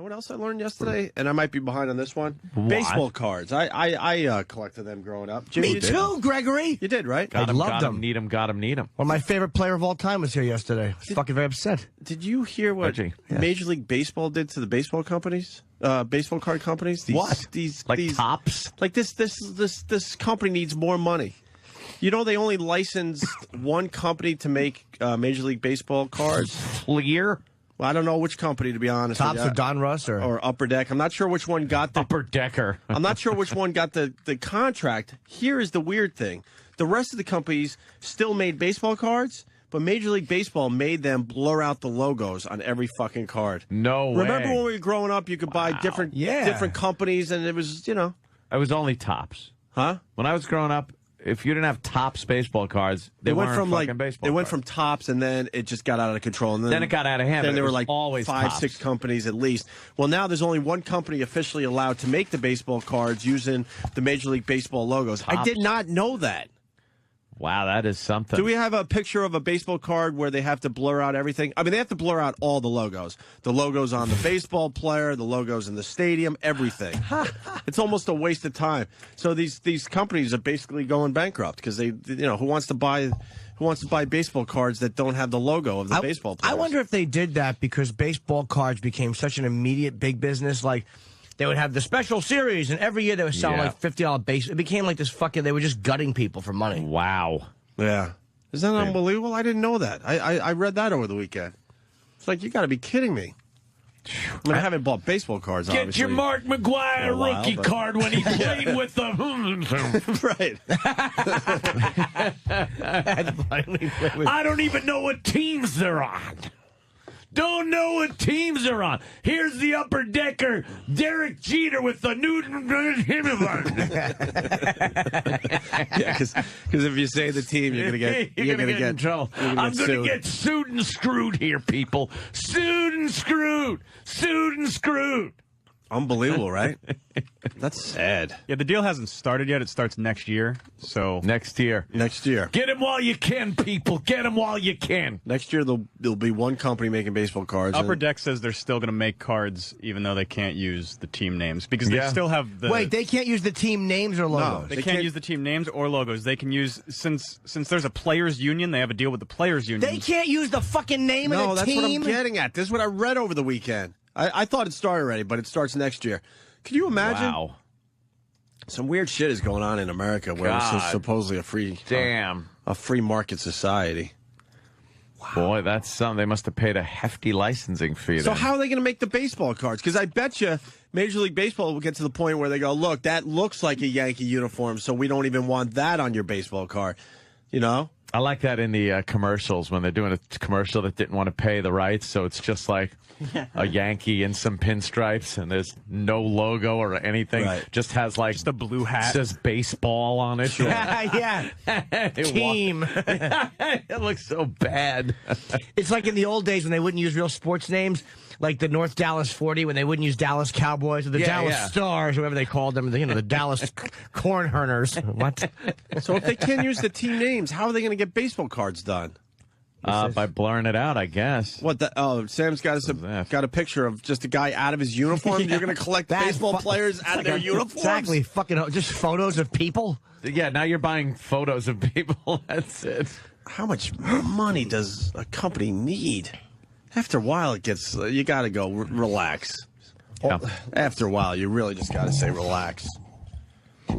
know what else I learned yesterday? And I might be behind on this one. What? Baseball cards. I collected them growing up. Jimmy, Me too, Gregory. You did, right? I loved them. Need him, got him, need him. One of my favorite player of all time was here yesterday. I was fucking very upset. Did you hear what Major League Baseball did to the baseball companies? Baseball card companies? These Tops? Like this company needs more money. You know, they only licensed one company to make Major League Baseball cards. Clear? Well, I don't know which company, to be honest. Tops or Donruss or Upper Deck. I'm not sure which one got the Upper Decker. I'm not sure which one got the contract. Here is the weird thing: the rest of the companies still made baseball cards, but Major League Baseball made them blur out the logos on every fucking card. No way. Remember when we were growing up, you could buy different companies, and it was It was only Tops. Huh? When I was growing up, if you didn't have Tops baseball cards, they went weren't from fucking baseball It went cards. from Tops, and then it just got out of control. And then it got out of hand. Then there It were was like always 5, Topps. 6 companies at least. Well, now there's only one company officially allowed to make the baseball cards using the Major League Baseball logos. I did not know that. Wow, that is something. Do we have a picture of a baseball card where they have to blur out everything? I mean, they have to blur out all the logos. The logos on the baseball player, the logos in the stadium, everything. It's almost a waste of time. So these companies are basically going bankrupt because who wants to buy baseball cards that don't have the logo of the baseball players? I wonder if they did that because baseball cards became such an immediate big business. Like, they would have the special series, and every year they would sell like $50 base. It became like this fucking. They were just gutting people for money. Wow. Yeah. Is that unbelievable? I didn't know that. I read that over the weekend. It's like, you got to be kidding me. I mean, I haven't bought baseball cards, Get obviously. your Mark McGuire rookie card when he played with them. Right. I don't even know what teams they're on. Don't know what teams are on. Here's the Upper Decker, Derek Jeter with the new... Yeah, because if you say the team, you're gonna get in trouble. I'm gonna get sued and screwed here, people. Sued and screwed. Sued and screwed. Unbelievable, right? That's sad. Yeah, the deal hasn't started yet. It starts next year. So next year. Get him while you can, people. Get him while you can. Next year, there'll be one company making baseball cards. Upper Deck says they're still going to make cards, even though they can't use the team names because they still have the. Wait, they can't use the team names or logos. No, they can't use the team names or logos. They can use since there's a players' union. They have a deal with the players' union. They can't use the fucking name of the No, that's team. what I'm getting at. This is what I read over the weekend. I thought it started already, but it starts next year. Can you imagine? Wow. Some weird shit is going on in America where it's supposedly a free market society. Wow. Boy, that's something. They must have paid a hefty licensing fee. So how are they going to make the baseball cards? Because I bet you Major League Baseball will get to the point where they go, look, that looks like a Yankee uniform, so we don't even want that on your baseball card. You know? I like that in the commercials when they're doing a commercial that didn't want to pay the rights, so it's just like a Yankee in some pinstripes, and there's no logo or anything. Right. Just has like just a blue hat. Says baseball on it. Yeah. Team. It looks so bad. It's like in the old days when they wouldn't use real sports names, like the North Dallas 40, when they wouldn't use Dallas Cowboys or the Dallas Stars, whatever they called them, the Dallas Cornhurners. What? So if they can't use the team names, how are they going to get baseball cards done? By blurring it out, I guess. What? Sam's got a picture of just a guy out of his uniform. You're going to collect baseball players out of their uniforms? Exactly. Fucking just photos of people. Yeah, now you're buying photos of people. That's it. How much money does a company need? After a while, it gets you got to go relax. Yeah. After a while, you really just got to say relax.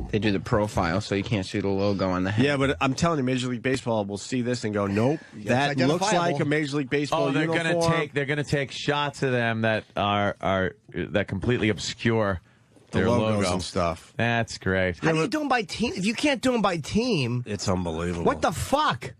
They do the profile, so you can't see the logo on the head. Yeah, but I'm telling you, Major League Baseball will see this and go, nope, that looks like a Major League Baseball uniform. They're gonna take shots of them that are that completely obscure their logos logo and stuff. That's great. How do you do them by team? If you can't do them by team, it's unbelievable. What the fuck?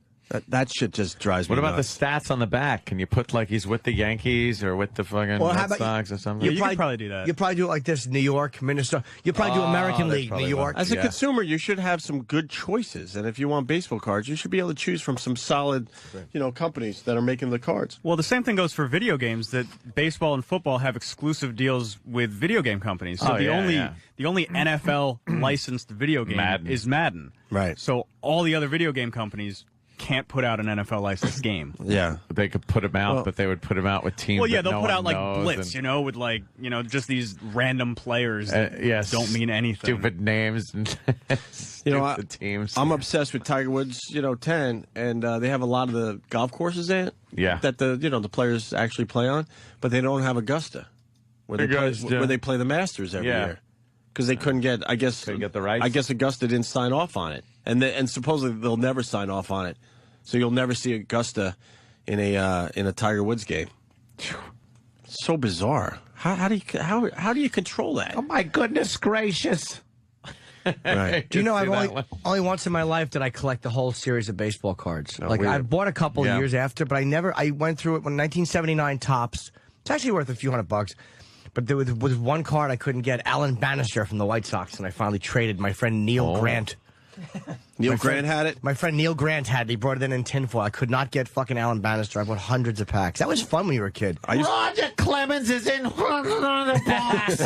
That shit just drives me nuts. What about the stats on the back? Can you put like he's with the Yankees or with the fucking Red Sox or something? You could probably do that. You probably do it like this: New York, Minnesota. You probably do American League, New York. As a consumer, you should have some good choices, and if you want baseball cards, you should be able to choose from some solid, companies that are making the cards. Well, the same thing goes for video games. That baseball and football have exclusive deals with video game companies. So the only NFL licensed video game is Madden. Right. So all the other video game companies can't put out an NFL licensed game. Yeah. They could put them out, but they would put them out with teams. Well, yeah, that they'll no put one out like knows blitz, and, with like just these random players that yes, don't mean anything. Stupid names and stupid teams. I'm obsessed with Tiger Woods, 10, and they have a lot of the golf courses there. Yeah. That the players actually play on, but they don't have Augusta, where they play the Masters every year. Because they couldn't get, Couldn't get the rights? I guess Augusta didn't sign off on it, and supposedly they'll never sign off on it, so you'll never see Augusta in a Tiger Woods game. So bizarre. How do you control that? Oh my goodness gracious! Right. Do you know, See I've that only once in my life did I collect the whole series of baseball cards. Oh, Like, weird. I bought a couple Yeah. years after, but I went through it when 1979 Topps. It's actually worth a few $100. But there was one card I couldn't get, Alan Bannister from the White Sox, and I finally traded my friend Neil Grant. Neil Grant had it. My friend Neil Grant had it. He brought it in tinfoil. I could not get fucking Alan Bannister. I bought hundreds of packs. That was fun when you were a kid. Roger Clemens is in front of the box.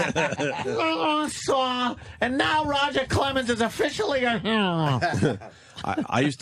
And now Roger Clemens is officially a hero. I used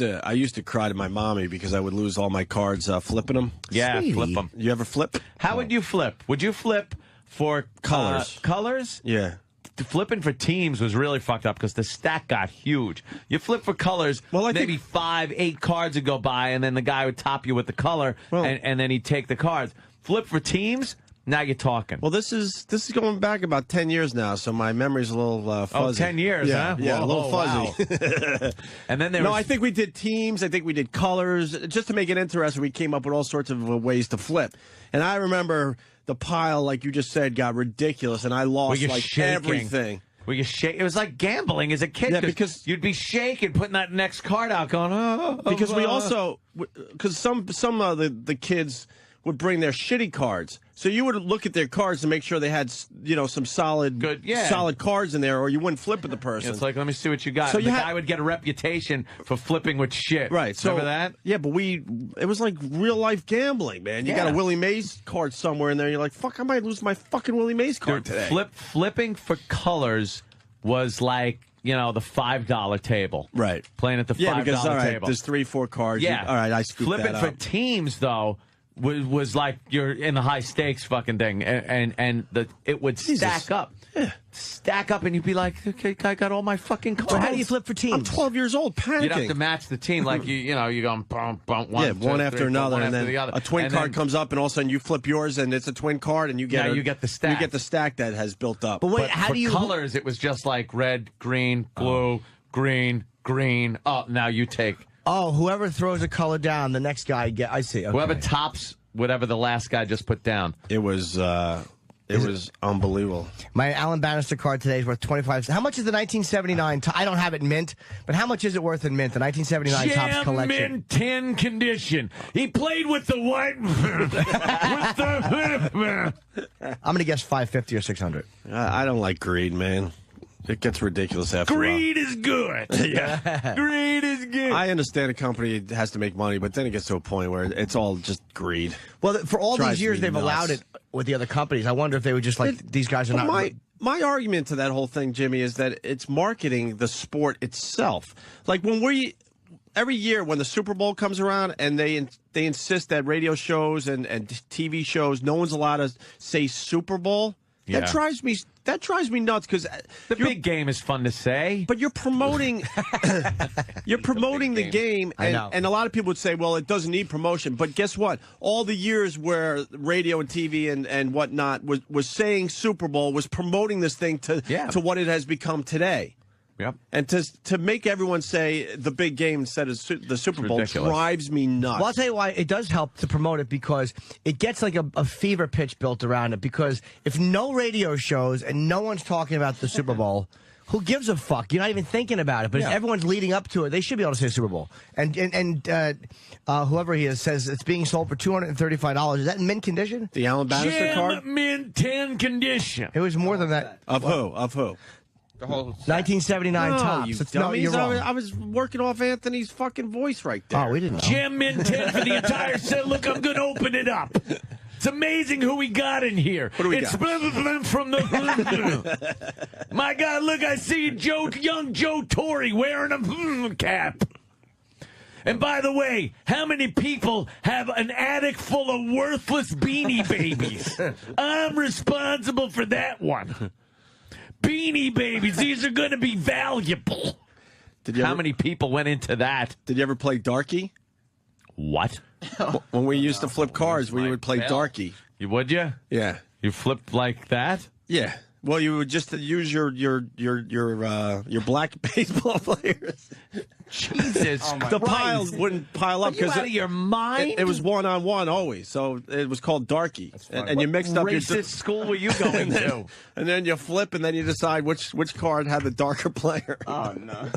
to cry to my mommy because I would lose all my cards flipping them. Yeah, Sweetie. flip them. You ever flip? How would you flip? Would you flip for Colors. Colors? Yeah. Flipping for teams was really fucked up because the stack got huge. You flip for colors, Well, I maybe think- 5-8 cards would go by, and then the guy would top you with the color, Well- and then he'd take the cards. Flip for teams, now you're talking. Well, this is going back about 10 years now, so my memory's a little fuzzy. 10 years, yeah, huh? Yeah, Whoa, a little wow. fuzzy. And then there No, was... I think we did teams. I think we did colors. Just to make it interesting, we came up with all sorts of ways to flip. And I remember the pile, like you just said, got ridiculous, and I lost you're like shaking. everything. Where you shake, it was like gambling as a kid. Yeah, because- you'd be shaking, putting that next card out, going, oh. Because we also, because some of the kids would bring their shitty cards, so you would look at their cards to make sure they had some solid solid cards in there, or you wouldn't flip at the person. It's like, let me see what you got. So So the guy would get a reputation for flipping with shit. Right. So, remember that? Yeah, but it was like real life gambling, man. You got a Willie Mays card somewhere in there. You're like, fuck, I might lose my fucking Willie Mays card today. Flipping for colors was like, the $5 table. Right. Playing at the $5 Yeah, because all right, table. there's 3-4 cards. Yeah. All right, I scooped Flipping that for up. teams, though, was like you're in the high stakes fucking thing, and it would stack up. Stack up, and you'd be like, okay, I got all my fucking cards. But how do you flip for teams? I'm 12 years old, panicking. You'd have to match the team, like you're going bum, one, one two, after three, another, one and after then the other. a twin And card then- comes up, and all of a sudden you flip yours, and it's a twin card, and you get you get the stack. You get the stack that has built up. But wait, But how for do you colors? It was just like red, green, blue, green, green. Oh, now you take Oh, whoever throws a color down, the next guy I see. Okay. whoever tops whatever the last guy just put down. It was unbelievable. My Alan Bannister card today is worth 25 cents. How much is the 1979? I don't have it mint, but how much is it worth in mint? The 1979 Topps Gem collection. in 10 condition. He played with the white. I'm gonna guess 550 or 600. I don't like greed, man. It gets ridiculous after Greed is good. Yeah. Greed is good. a while. I understand a company has to make money, but then it gets to a point where it's all just greed. Well, for all Drives these years me they've nuts. allowed it with the other companies. I wonder if they were just like, these guys are But not. my argument to that whole thing, Jimmy, is that it's marketing the sport itself. Like every year when the Super Bowl comes around and they insist that radio shows and TV shows, no one's allowed to say Super Bowl. Yeah. That drives me nuts because the big game is fun to say. But you're promoting the game, I know. and a lot of people would say, well, it doesn't need promotion. But guess what? All the years where radio and TV and whatnot was saying Super Bowl was promoting this thing to what it has become today. Yep. And to make everyone say the big game instead of the Super Bowl ridiculous. drives me nuts. Well, I'll tell you why it does help to promote it, because it gets like a fever pitch built around it. Because if no radio shows and no one's talking about the Super Bowl, who gives a fuck? You're not even thinking about it. But if everyone's leading up to it, they should be able to say Super Bowl. And whoever he is says it's being sold for $235. Is that in mint condition? The Alan Bannister Gem card? mint 10 condition. It was more than that. Of who? The whole 1979 No, Topps. you It's- no, dummies. you're wrong. I was working off Anthony's fucking voice right there. Oh, we didn't know. Gem mint 10 for the entire set. Look, I'm going to open it up. It's amazing who we got in here. What do we it's got? from the. My God, look, I see young Joe Torre wearing a cap. And by the way, how many people have an attic full of worthless Beanie Babies? I'm responsible for that one. Beanie Babies, these are going to be valuable. How many people went into that? Did you ever play darky? What? When we used to flip cards, we would play darky. Would you? Yeah. You flipped like that? Yeah. Well, you would just use your black baseball players. Jesus, the piles wouldn't pile up because out of your mind. It was 1-on-1 always, so it was called darky. And you mixed up racist school were you going to? And then you flip, and then you decide which card had the darker player. Oh no!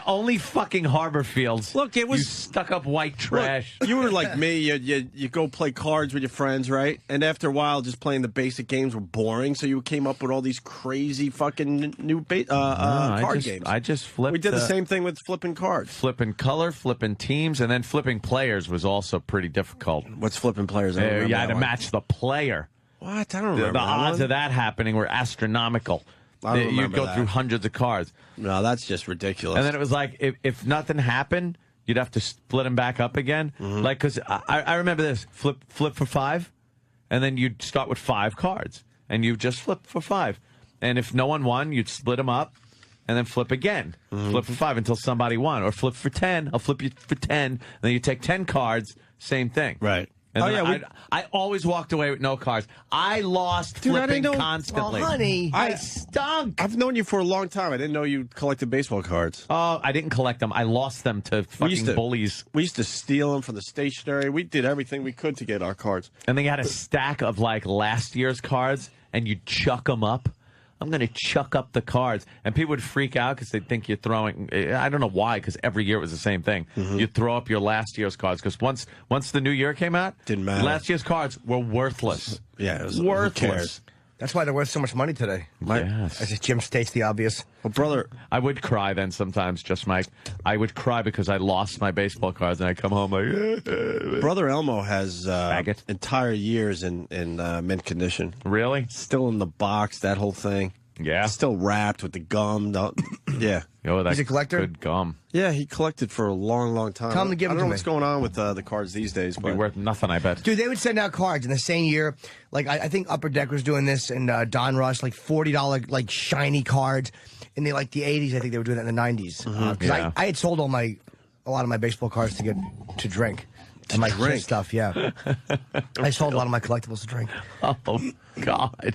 Only fucking Harbor Fields. Look, it was you stuck up white trash. Look, you were like me. You go play cards with your friends, right? And after a while, just playing the basic games were boring, so you came up with all these crazy fucking new card games. I just flipped. We did the same thing with flipping cards. Flipping color, flipping teams, and then flipping players was also pretty difficult. What's flipping players? You had to match the player. What? I don't remember. The odds of that happening were astronomical. I don't You'd go that. through hundreds of cards. No, that's just ridiculous. And then it was like, if nothing happened, you'd have to split them back up again. Mm-hmm. Like, because I remember this, flip for 5, and then you'd start with 5 cards, and you just flip for 5. And if no one won, you'd split them up, and then flip again. Mm-hmm. Flip for 5 until somebody won. Or flip for 10, I'll flip you for 10, and then you take 10 cards, same thing. Right. And Oh, yeah, I always walked away with no cards. I lost Dude, I flipping didn't know- constantly. Well, honey. I stunk. I've known you for a long time. I didn't know you collected baseball cards. Oh, I didn't collect them. I lost them to fucking bullies. We used to steal them from the stationery. We did everything we could to get our cards. And they had a stack of like last year's cards, and you chuck them up. I'm going to chuck up the cards. And people would freak out because they'd think you're throwing. I don't know why, because every year it was the same thing. Mm-hmm. You'd throw up your last year's cards because once the new year came out, Didn't matter. last year's cards were worthless. Yeah, it was Worthless. Who cares? That's why they're worth so much money today. Yes. As Jim states the obvious. Well, brother, I would cry then sometimes, just Mike. I would cry because I lost my baseball cards, and I come home like, Brother Elmo has Faggot. entire years in mint condition. really? Still in the box, that whole thing. Yeah. Still wrapped with the gum. Yeah. Oh, that's He's a collector? Good gum. Yeah, he collected for a long, long time. Tell him to give I them don't to know me. what's going on with the cards these days, Be but worth nothing, I bet. Dude, they would send out cards in the same year. Like, I think Upper Deck was doing this, and Don Rush, like $40, like, shiny cards. In the 80s, I think they were doing that in the 90s. Because Yeah. I had sold a lot of my baseball cards to get to drink. And my drink? stuff, yeah. I sold a lot of my collectibles to drink. Oh, God.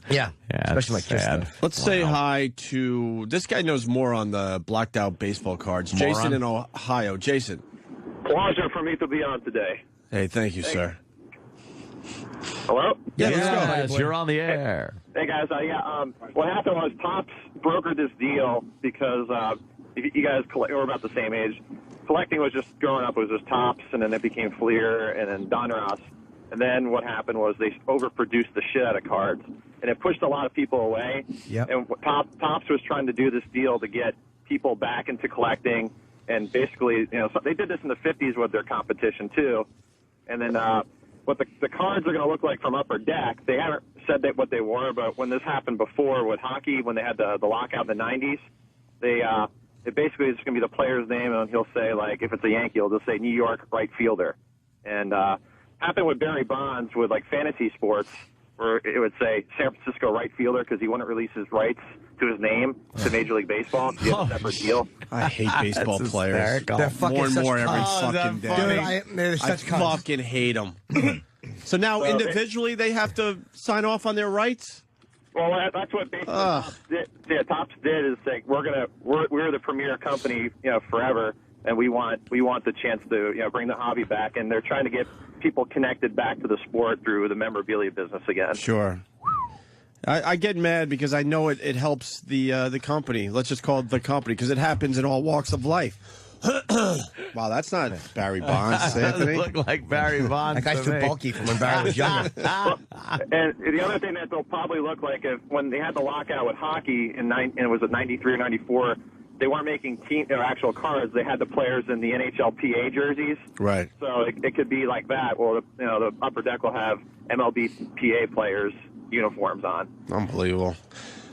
Yeah, Yeah, especially my it's kids sad. stuff. let's say hi to this guy. Knows more on the blacked out baseball cards. Moron. Jason in Ohio. Jason. Pleasure for me to be on today. Hey, thank you, sir. Hello? Yeah, let's go. Yes, you're on the air. Hey, guys. What happened was Pops brokered this deal because you guys we're about the same age. Collecting was just, growing up, it was just Topps, and then it became Fleer, and then Donruss. And then what happened was they overproduced the shit out of cards, and it pushed a lot of people away. Yep. And Topps was trying to do this deal to get people back into collecting, and basically, so they did this in the 50s with their competition too. And then what the cards are going to look like from Upper Deck, they haven't said what they were, but when this happened before with hockey, when they had the lockout in the 90s, it basically is going to be the player's name, and he'll say, like, if it's a Yankee, he'll just say New York right fielder. And happened with Barry Bonds with, like, fantasy sports, where it would say San Francisco right fielder because he wouldn't release his rights to his name to Major League Baseball. He had a separate deal. I hate baseball That's players. hysterical. They're fucking More and such more every cunts. fucking that day. Dude, they're I such cunts. fucking hate them. So now individually they have to sign off on their rights? Well, that's what basically Topps did is say we're the premier company, forever, and we want the chance to bring the hobby back, and they're trying to get people connected back to the sport through the memorabilia business again. Sure. I get mad because I know it helps the company. Let's just call it the company because it happens in all walks of life. Wow, that's not Barry Bonds, Anthony. Look like Barry Bonds. That guy's to too me. bulky from when Barry was younger. And the other thing that they'll probably look like is when they had the lockout with hockey and it was at 93 or 94, they weren't making actual cards. They had the players in the NHLPA jerseys. Right. So it could be like that. Well, the Upper Deck will have MLB PA players uniforms on. Unbelievable.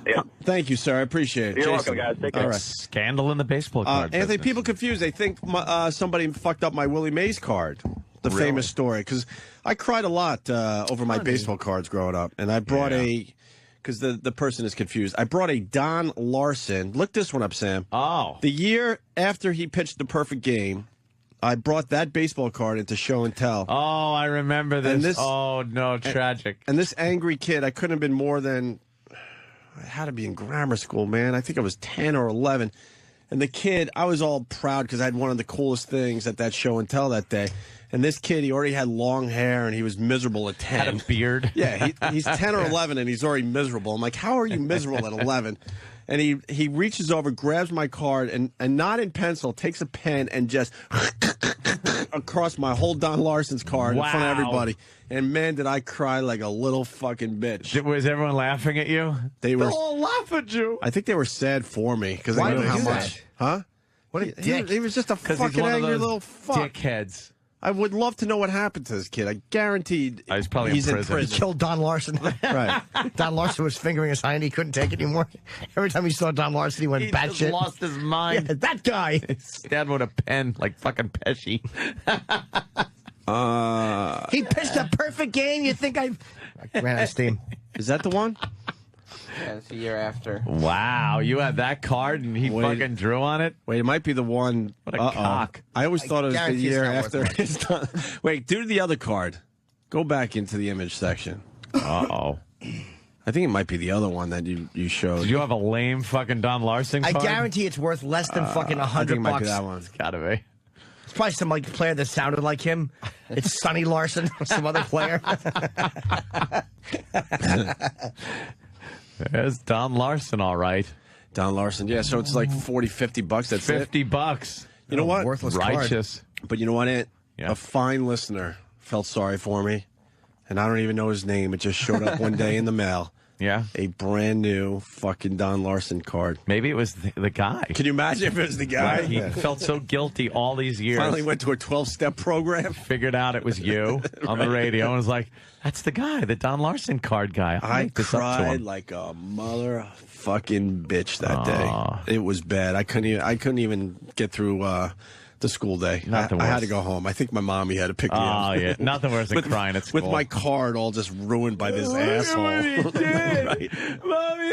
Yeah. Thank you, sir. I appreciate it. You're Jason. welcome, guys. Take care. All right. Scandal in the baseball card Anthony, business. people confused. They think somebody fucked up my Willie Mays card. The famous story. Because I cried a lot over my baseball cards growing up. And I brought because the person is confused. I brought a Don Larson. Look this one up, Sam. Oh. The year after he pitched the perfect game, I brought that baseball card into show and tell. Oh, I remember this. And this- oh, no, tragic. And this angry kid, I couldn't have been more than, I had to be in grammar school, man. I think I was 10 or 11. And the kid, I was all proud because I had one of the coolest things at that show and tell that day. And this kid, he already had long hair and he was miserable at 10. Had a beard. Yeah, he's 10 or 11 and he's already miserable. I'm like, how are you miserable at 11? And he reaches over, grabs my card, and not in pencil, takes a pen and just across my whole Don Larson's card in front of Wow. everybody. And man, did I cry like a little fucking bitch. Was everyone laughing at you? They were. all laugh at you. I think they were sad for me because Why they knew did how he do much. that? Huh? What a dick. He was just a Because fucking he's one of angry those little fuck. dickheads. I would love to know what happened to this kid. I guaranteed He's probably he's in in prison. He prison. killed Don Larson. Right. Don Larson was fingering his hind. He couldn't take it anymore. Every time he saw Don Larson, he went He just batshit. lost his Yeah, mind. that guy. Stabbed with a pen like fucking Pesci. He pitched a perfect game. You think I ran out of steam? Is that the one? Yeah, it's a year after. Wow, you had that card and he Wait. fucking drew on it? Wait, it might be the one. What a cock. I always thought it was the guarantee it's year not after worth his time. Wait, do the other card. Go back into the image section. Uh-oh. I think it might be the other one that you showed. Did you have a lame fucking Don Larson I card? guarantee it's worth less than fucking I think it $100 might be bucks. that one. Gotta be. It's probably some like player that sounded like him. It's Sonny Larson, some other player. There's Don Larson, all right. Don Larson. Yeah, so it's like 40, 50 bucks. That's it. $50. You know what? Worthless card. Righteous. But you know what, Ant? Yeah. A fine listener felt sorry for me, and I don't even know his name. It just showed up one day in the mail. Yeah. A brand new fucking Don Larson card. Maybe it was the guy. Can you imagine if it was the guy? He felt so guilty all these years. Finally went to a 12-step program. Figured out it was you on the radio and was like, that's the guy, the Don Larson card guy. I'll I make this up to cried him. like a motherfucking bitch that day. It was bad. I couldn't even get through the school day. Nothing I had worse. to go home. I think my mommy had to pick me Oh, up. yeah. Nothing worse than crying at school. With my card all just ruined by this asshole. Right. Mommy,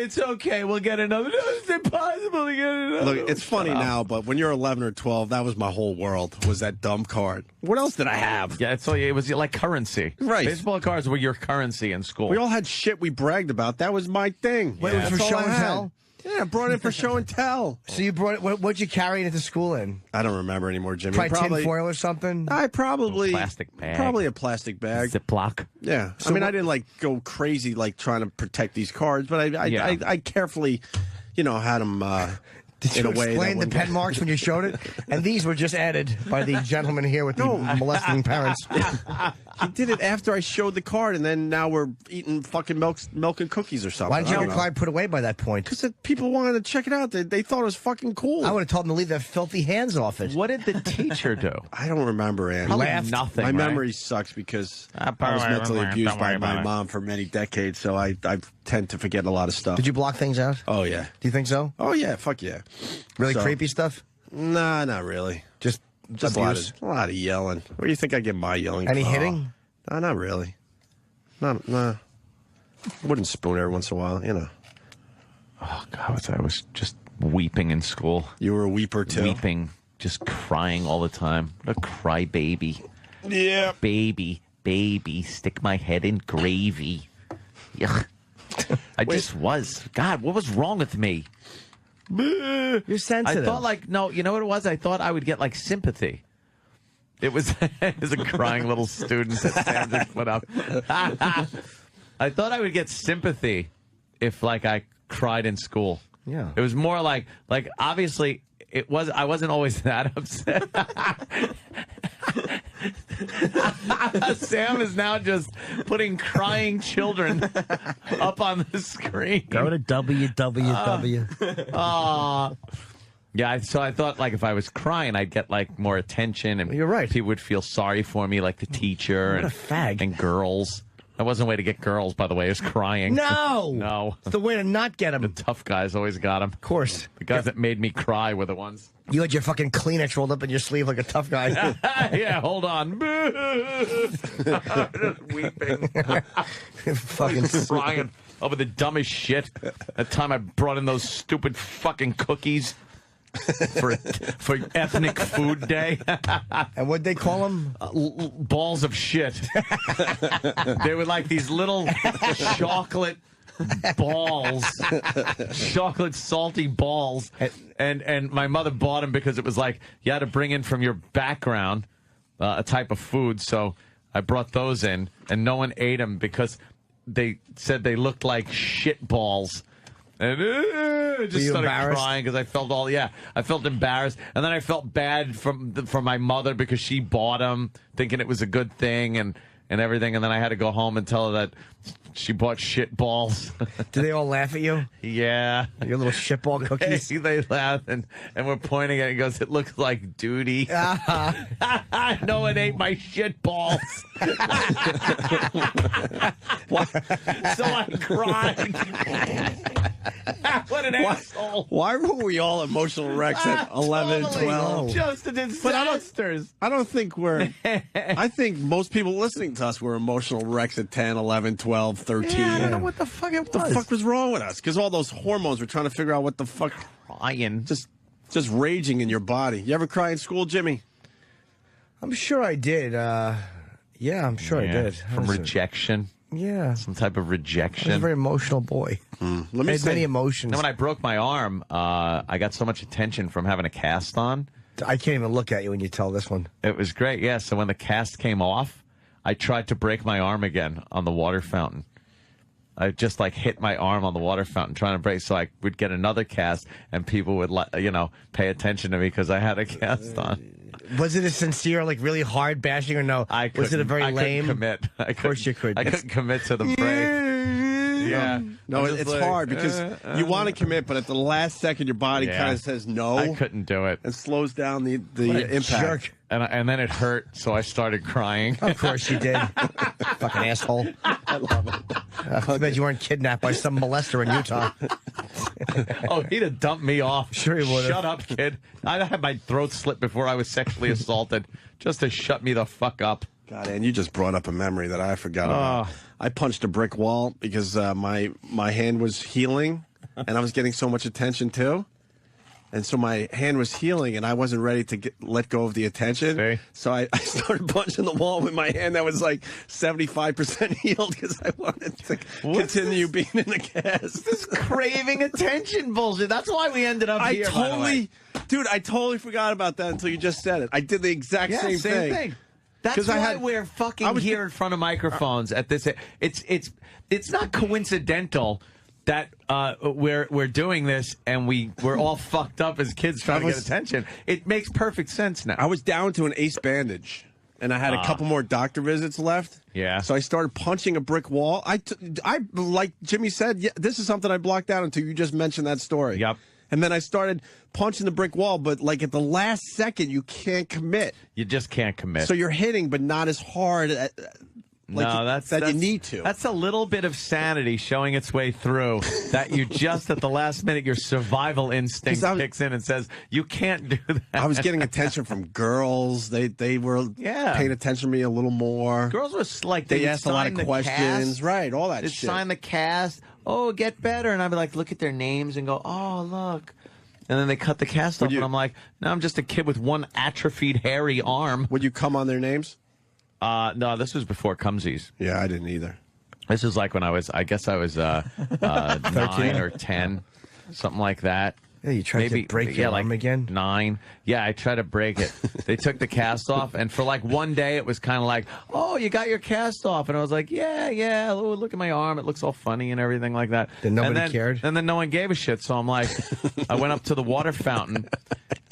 it's okay. We'll get another. No, it's impossible to get another. Look, it's funny now, but when you're 11 or 12, that was my whole world, was that dumb card. What else did I have? Yeah, it was like currency. Right. Baseball cards were your currency in school. We all had shit we bragged about. That was my thing. Wait, it was That's for all show I and had. tell? Yeah, I brought it for show and tell. So you brought it. What'd you carry it into school in? I don't remember anymore, Jimmy. Probably tinfoil or something. I probably Plastic bag. Probably a plastic bag. Ziploc. Yeah, So I mean, what- I didn't like go crazy like trying to protect these cards, but I carefully, had them Did in you a way that explain the wouldn't pen get- marks when you showed it? And these were just added by the gentleman here with the molesting parents. He did it after I showed the card, and then now we're eating fucking milk and cookies or something. Why did you have your card put away by that point? Because people wanted to check it out. They thought it was fucking cool. I would have told them to leave their filthy hands off it. What did the teacher do? I don't remember, Ann. Probably Laughed. nothing. My right? memory sucks because I was probably mentally remember. abused Don't by worry my about it. mom for many decades, so I tend to forget a lot of stuff. Did you block things out? Oh, yeah. Do you think so? Oh, yeah. Fuck yeah. Really So- creepy stuff? Nah, not really. Just Just a lot, abuse? a lot of yelling. Where do you think I get my yelling Any from? hitting? Nah, not really. Nah. Wouldn't spoon every once in a while, Oh, God, I was just weeping in school. You were a weeper, too. Weeping, just crying all the time. What a crybaby. Yeah. Baby, stick my head in gravy. Yuck. I just was. God, what was wrong with me? You're I sensitive. thought no, you know what it was? I thought I would get sympathy. It was as a crying little student that Sam just put up. I thought I would get sympathy if I cried in school. Yeah. It was more like obviously I wasn't always that upset. Sam is now just putting crying children up on the screen. Go to www. Yeah, so I thought if I was crying, I'd get more attention, and You're right. people would feel sorry for me, like the teacher What a fag. and girls. That wasn't a way to get girls, by the way. It was crying. No. No. It's the way to not get The them. tough guys always got them. Of course. The guys that made me cry were the ones. You had your fucking Kleenex rolled up in your sleeve like a tough guy. Yeah, hold on. Just weeping. Fucking Crying over the dumbest shit. That time I brought in those stupid fucking cookies for ethnic food day. And what'd they call them? Balls of shit. They were like these little chocolate balls, chocolate salty balls, and my mother bought them because it was like you had to bring in from your background a type of food. So I brought those in, and no one ate them because they said they looked like shit balls. And just started crying because I felt I felt embarrassed, and then I felt bad for my mother because she bought them thinking it was a good thing and everything, and then I had to go home and tell her that she bought shit balls. Do they all laugh at you? Yeah, Your little shitball cookies. they laugh and we're pointing at it and goes, it looks like duty. No one ate my shit balls. So I cried. What an asshole. Why were we all emotional wrecks at 11, Totally. 12? Just a disasters. I don't think we're... I think most people listening to us were emotional wrecks at 10, 11, 12, 13. I don't know what the fuck it was. What the fuck was wrong with us? Because all those hormones were trying to figure out what the fuck... Crying. Just raging in your body. You ever cry in school, Jimmy? I'm sure I did. Yeah, I'm sure I did. From rejection. Yeah. Some type of I was rejection. a very emotional boy. Let I me had say... many emotions. And when I broke my arm, I got so much attention from having a cast on. I can't even look at you when you tell this one. It was great, yeah. So when the cast came off, I tried to break my arm again on the water fountain. I just like hit my arm on the water fountain trying to break, so I would get another cast, and people would pay attention to me because I had a cast on. Was it a sincere, like really hard bashing, or no? Was it a very lame? Couldn't commit. Of course you could. I couldn't commit to the break. Yeah. No, I'm just it's like, hard because you want to commit, but at the last second, your body kind of says no. I couldn't do it. And slows down the impact. Jerk. And then it hurt, so I started crying. Of course you did. Fucking asshole. I love it. I bet you weren't kidnapped by some molester in Utah. Oh, he'd have dumped me off. Sure he would've. Shut up, kid. I'd had my throat slit before I was sexually assaulted just to shut me the fuck up. God, and you just brought up a memory that I forgot about. I punched a brick wall because my hand was healing, and I was getting so much attention too. And so my hand was healing, and I wasn't ready to let go of the attention. See? So I started punching the wall with my hand that was like 75% healed because I wanted to continue being in the cast. This craving attention bullshit. That's why we ended up here, by the way. Dude, I totally forgot about that until you just said it. I did the exact same thing. That's 'Cause why we're fucking here in front of microphones at this. It's not coincidental that we're doing this and we're all fucked up as kids trying to get attention. It makes perfect sense now. I was down to an ace bandage, and I had a couple more doctor visits left. Yeah. So I started punching a brick wall. I like Jimmy said, this is something I blocked out until you just mentioned that story. Yep. And then I started punching the brick wall, but like at the last second, you can't commit. You just can't commit. So you're hitting, but not as hard that you need to. That's a little bit of sanity showing its way through. That you just at the last minute, your survival instinct kicks in and says you can't do that. I was getting attention from girls. They were paying attention to me a little more. Girls were like they asked a lot of questions, right? All that They'd shit. sign the cast. Oh, get better, and I'd be like, look at their names and go, oh, look. And then they cut the cast off, and I'm like, no, I'm just a kid with one atrophied, hairy arm. Would you come on their names? No, this was before Cumsies. Yeah, I didn't either. This is like when I was 9 or 10, something like that. Yeah, you tried to break your arm again? 9. Yeah, I tried to break it. They took the cast off, and for like one day, it was kind of like, oh, you got your cast off. And I was like, yeah, oh, look at my arm. It looks all funny and everything like that. Then nobody cared? And then no one gave a shit. So I'm like, I went up to the water fountain,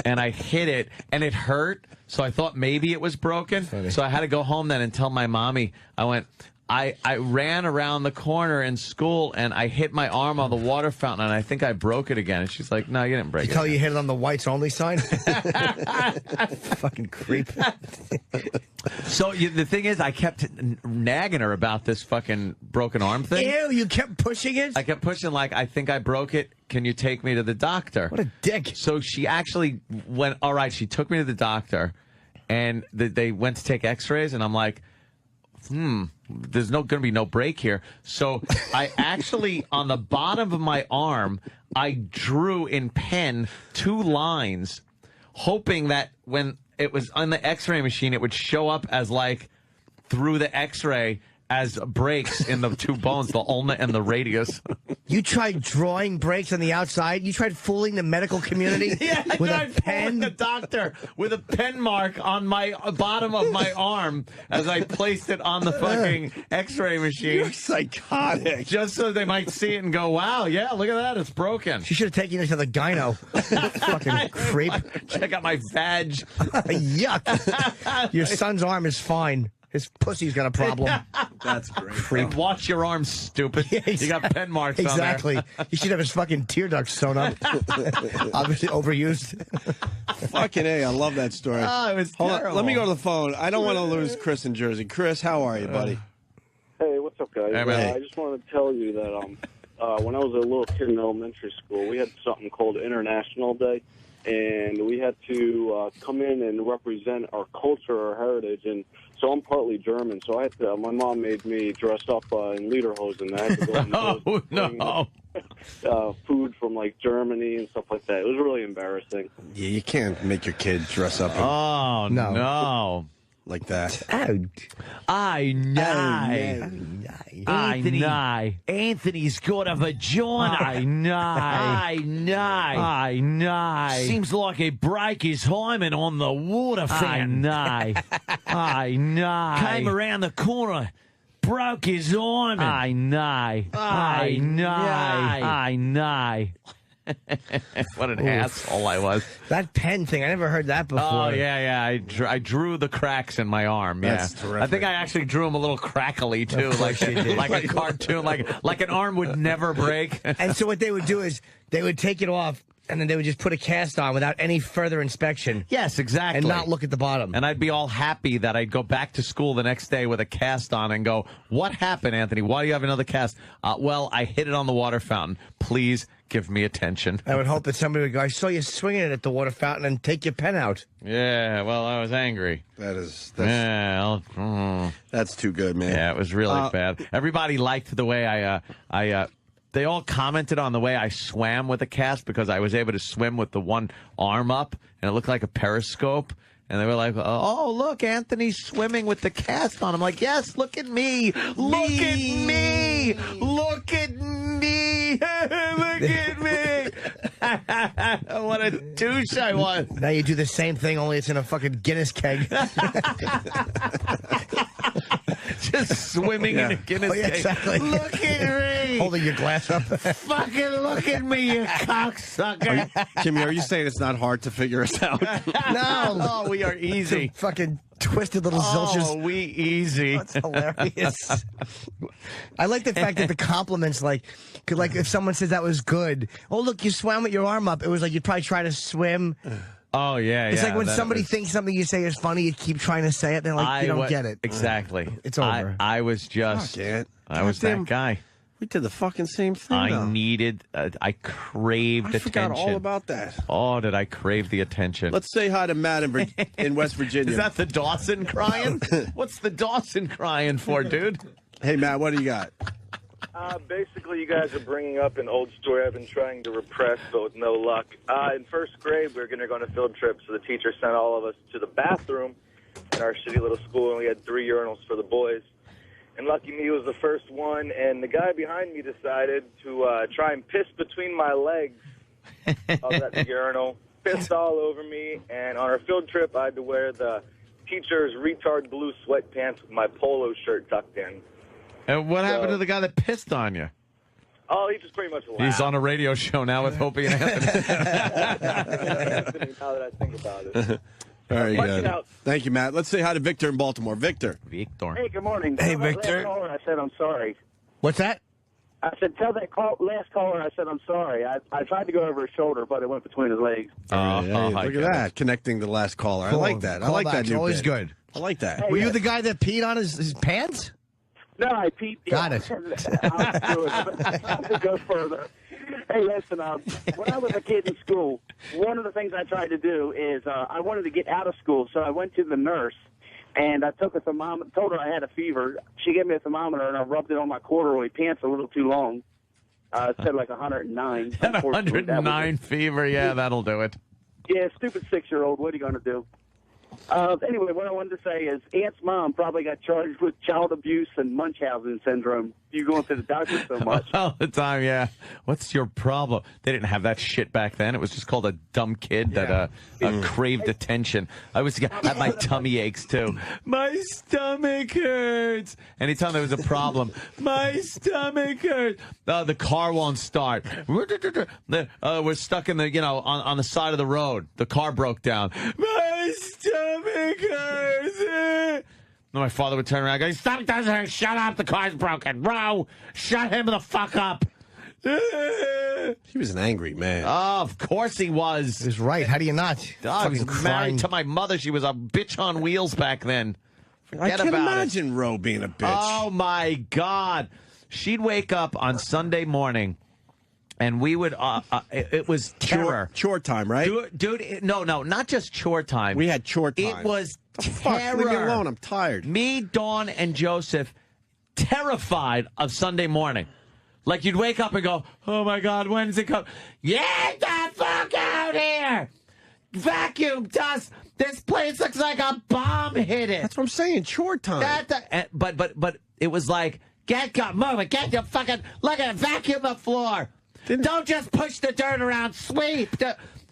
and I hit it, and it hurt. So I thought maybe it was broken. Funny. So I had to go home then and tell my mommy. I went, I ran around the corner in school and I hit my arm on the water fountain and I think I broke it again. And she's like, no, you didn't break it. Tell you hit it on the whites only sign? Fucking creep. So the thing is, I kept nagging her about this fucking broken arm thing. Ew, you kept pushing it? I kept pushing like, I think I broke it. Can you take me to the doctor? What a dick. So she actually went, all right, she took me to the doctor and they went to take x-rays and I'm like, there's going to be no break here. So I actually, on the bottom of my arm, I drew in pen 2 lines, hoping that when it was on the x-ray machine, it would show up as like through the x-ray as breaks in the 2 bones, the ulna and the radius. You tried drawing breaks on the outside? You tried fooling the medical community with a pen? The doctor with a pen mark on my bottom of my arm as I placed it on the fucking x-ray machine. You're psychotic. Just so they might see it and go, wow, yeah, look at that, it's broken. She should have taken you to the gyno. Fucking creep. Check out my vag. Yuck. Your son's arm is fine. His pussy's got a problem. That's great. Creep. Wash your arms, stupid. Yeah, you got pen marks exactly. on there. He should have his fucking tear ducts sewn up. Obviously overused. Fucking A, I love that story. Oh, it was Hold on, terrible. let me go to the phone. I don't want to lose Chris in Jersey. Chris, how are you, buddy? Hey, what's up, guys? Hey, man. I just wanted to tell you that when I was a little kid in elementary school, we had something called International Day, and we had to come in and represent our culture, our heritage, and so I'm partly German, so I had to, my mom made me dress up in lederhosen. I had to go and bring, food from, like, Germany and stuff like that. It was really embarrassing. Yeah, you can't make your kid dress up Oh, no. like that. I know. Anthony's got a vagina. I know. Seems like he broke his hymen on the water fountain. I know. Came around the corner, broke his hymen. I know. What an asshole I was. That pen thing, I never heard that before. Oh, yeah. I drew the cracks in my arm. Yeah. That's terrific. I think I actually drew them a little crackly, too, like a cartoon, like an arm would never break. And so what they would do is they would take it off, and then they would just put a cast on without any further inspection. Yes, exactly. And not look at the bottom. And I'd be all happy that I'd go back to school the next day with a cast on and go, what happened, Anthony? Why do you have another cast? Well, I hit it on the water fountain. Please give me attention. I would hope that somebody would go, I saw you swinging it at the water fountain and take your pen out. Yeah, well, I was angry. That's too good, man. Yeah, it was really bad. Everybody liked the way they all commented on the way I swam with a cast because I was able to swim with the one arm up and it looked like a periscope. And they were like, oh, look, Anthony's swimming with the cast on. I'm like, yes, look at me. Look at me. Look at me. Look at me. What a douche I was. Now you do the same thing, only it's in a fucking Guinness keg. Just swimming in a Guinness keg. Exactly. Look at me. Holding your glass up. Fucking look at me, you cocksucker. Kimmy, are you saying it's not hard to figure us out? No. Oh, we are easy. Fucking twisted little zilches. Oh, we easy. That's hilarious. I like the fact that the compliments, like if someone says that was good, oh, look, you swam with your arm up. It was like you'd probably try to swim. Oh, yeah, It's yeah. like when somebody thinks something you say is funny, you keep trying to say it, they're like, you don't get it. Exactly. It's over. I was just, I was that guy. We did the fucking same thing. I craved I attention. forgot all about that. Oh, did I crave the attention? Let's say hi to Matt in West Virginia. Is that the Dawson crying? What's the Dawson crying for, dude? Hey, Matt, what do you got? Basically, you guys are bringing up an old story I've been trying to repress, but with no luck. In first grade, we were going to go on a field trip, so the teacher sent all of us to the bathroom in our shitty little school, and we had 3 urinals for the boys. And lucky me was the first one, and the guy behind me decided to try and piss between my legs of that urinal, pissed all over me, and on our field trip, I had to wear the teacher's retard blue sweatpants with my polo shirt tucked in. And what happened to the guy that pissed on you? Oh, he just pretty much laughed. He's on a radio show now with Opie and Anthony. Now that I think about it. Very Watch good. it out. Thank you, Matt. Let's say hi to Victor in Baltimore. Victor. Victor. Hey, good morning. Hey, Tell that Victor. last caller I said I'm sorry. What's that? I said, tell that last caller I said I'm sorry. I tried to go over his shoulder, but it went between his legs. Look at that. Connecting the last caller. I like that. I like that. It's always bit. good. I like that. Hey, Were you the guy that peed on his pants? No, I peeped. Got it. I'll do it. I'll go further. Hey, listen, when I was a kid in school, one of the things I tried to do is I wanted to get out of school, so I went to the nurse, and I took a thermometer, told her I had a fever. She gave me a thermometer, and I rubbed it on my corduroy pants a little too long. It said like 109. 109 fever, yeah, that'll do it. Yeah, stupid 6-year-old. What are you going to do? Anyway, what I wanted to say is Aunt's mom probably got charged with child abuse and Munchausen syndrome. You going to the doctor so much. All the time, yeah. What's your problem? They didn't have that shit back then. It was just called a dumb kid that craved attention. I had my tummy aches, too. My stomach hurts. Anytime there was a problem, my stomach hurts. The car won't start. We're stuck in the, on the side of the road. The car broke down. My stomach hurts. My father would turn around and go, "Stomach doesn't hurt. Shut up. The car's broken. Bro, shut him the fuck up." He was an angry man. Oh, of course he was. He's right. How do you not? I was Fucking married to my mother. She was a bitch on wheels back then. I Forget can't about imagine Ro being a bitch. Oh, my God. She'd wake up on Sunday morning, and we would, it was terror. Chore time, right? Dude, no, not just chore time. We had chore time. It was Fuck, terror. leave me alone. I'm tired. Me, Dawn, and Joseph, terrified of Sunday morning. Like, you'd wake up and go, "Oh, my God, when's it come? Get the fuck out here! Vacuum dust! This place looks like a bomb hit it!" That's what I'm saying. Chore time. But it was like, move it, get your fucking, look at it, vacuum the floor. Don't just push the dirt around, sweep.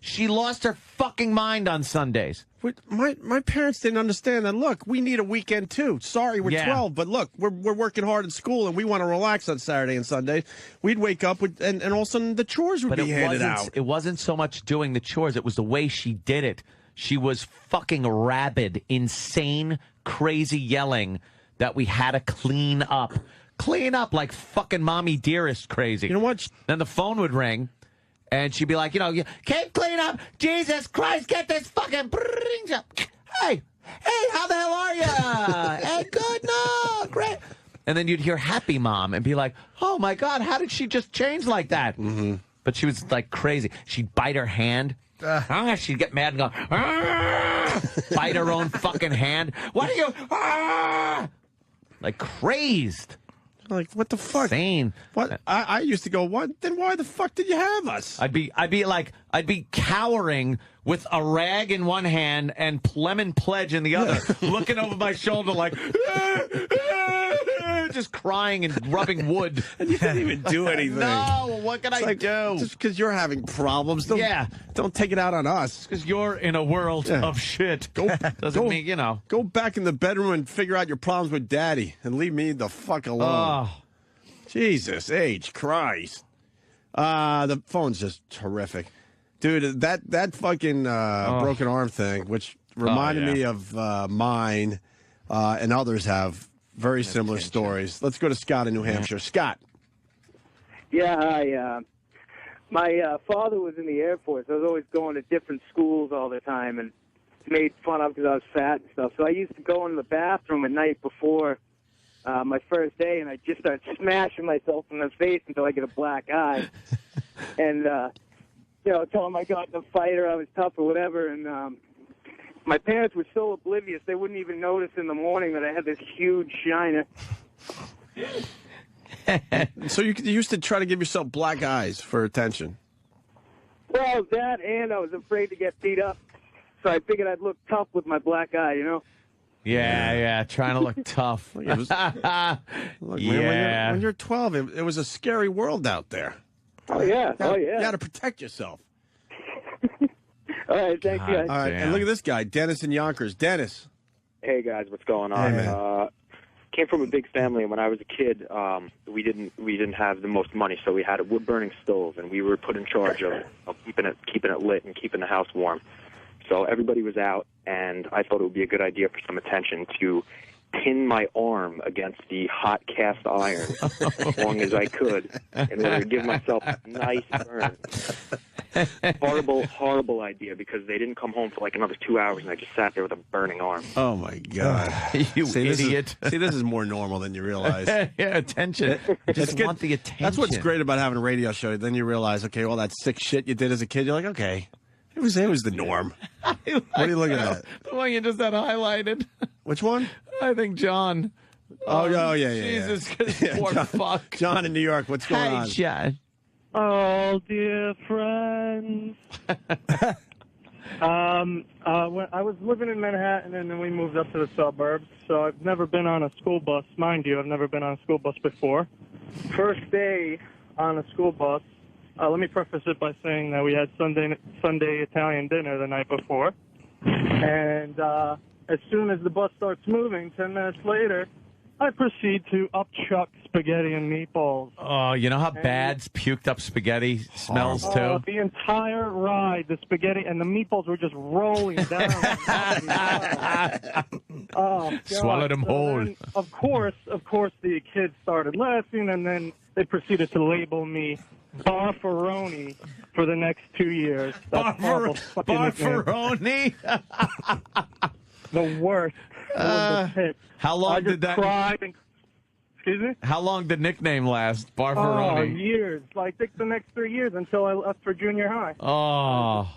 She lost her fucking mind on Sundays. My parents didn't understand that. Look, we need a weekend too. Sorry, we're 12, but look, we're working hard in school and we want to relax on Saturday and Sunday. We'd wake up and all of a sudden the chores would be handed out. It wasn't so much doing the chores; it was the way she did it. She was fucking rabid, insane, crazy yelling that we had to clean up. Clean up like fucking mommy dearest crazy. You know what? Then the phone would ring, and she'd be like, "Can't clean up. Jesus Christ, get this fucking... Hey, how the hell are you? Hey, good, no, great." And then you'd hear Happy Mom and be like, "Oh, my God, how did she just change like that?" Mm-hmm. But she was like crazy. She'd bite her hand. She'd get mad and go, bite her own fucking hand. What are you... Like crazed. Like, what the fuck? Insane. What? I used to go, what? Then why the fuck did you have us? I'd be cowering with a rag in one hand and lemon pledge in the other, looking over my shoulder like, just crying and rubbing wood. And you didn't even do anything. No, what can I do? Just because you're having problems, don't take it out on us. Because you're in a world of shit. Doesn't mean, Go back in the bedroom and figure out your problems with Daddy and leave me the fuck alone. Jesus H. Christ. The phone's just terrific. Dude, that fucking broken arm thing, which reminded me of mine and others have very similar stories. Let's go to Scott in New Hampshire. Scott. Yeah, hi. My father was in the Air Force. I was always going to different schools all the time and made fun of because I was fat and stuff. So I used to go in the bathroom at night before my first day, and I just start smashing myself in the face until I get a black eye. And, tell them I got in a fight or I was tough or whatever. And my parents were so oblivious, they wouldn't even notice in the morning that I had this huge shiner. So you used to try to give yourself black eyes for attention. Well, that, and I was afraid to get beat up. So I figured I'd look tough with my black eye, Yeah, trying to look tough. Look, man, when you're 12, it was a scary world out there. Oh, yeah. You got to protect yourself. All right, thank you. All right, and look at this guy, Dennis in Yonkers. Dennis. Hey, guys, what's going on? Hey, came from a big family, and when I was a kid, we didn't have the most money, so we had a wood-burning stove, and we were put in charge of keeping it lit and keeping the house warm. So everybody was out, and I thought it would be a good idea for some attention to pin my arm against the hot cast iron as long as I could in order to give myself a nice burn. Horrible, horrible idea, because they didn't come home for like another 2 hours, and I just sat there with a burning arm. Oh, my God. You idiot. This is more normal than you realize. Yeah, attention. Just want the attention. That's what's great about having a radio show. Then you realize, okay, all that sick shit you did as a kid, you're like, okay, it was the norm. What are you looking at? The one you just had highlighted. Which one? I think John. Oh, yeah. Jesus, poor John, fuck. John in New York, what's going on? John. Oh, dear friends. When I was living in Manhattan, and then we moved up to the suburbs, so I've never been on a school bus. Mind you, I've never been on a school bus before. First day on a school bus, let me preface it by saying that we had Sunday Italian dinner the night before. And as soon as the bus starts moving, 10 minutes later, I proceed to upchuck spaghetti and meatballs. Oh, you know how bad puked up spaghetti smells, too? The entire ride, the spaghetti and the meatballs were just rolling down. Oh, God. Swallowed them whole. Then, of course, the kids started laughing, and then they proceeded to label me Barfaroni for the next 2 years. Barfaroni? The worst. How long did that? Excuse me? How long did the nickname last? Barfaroni? Oh, years. Like the next 3 years until I left for junior high. Oh.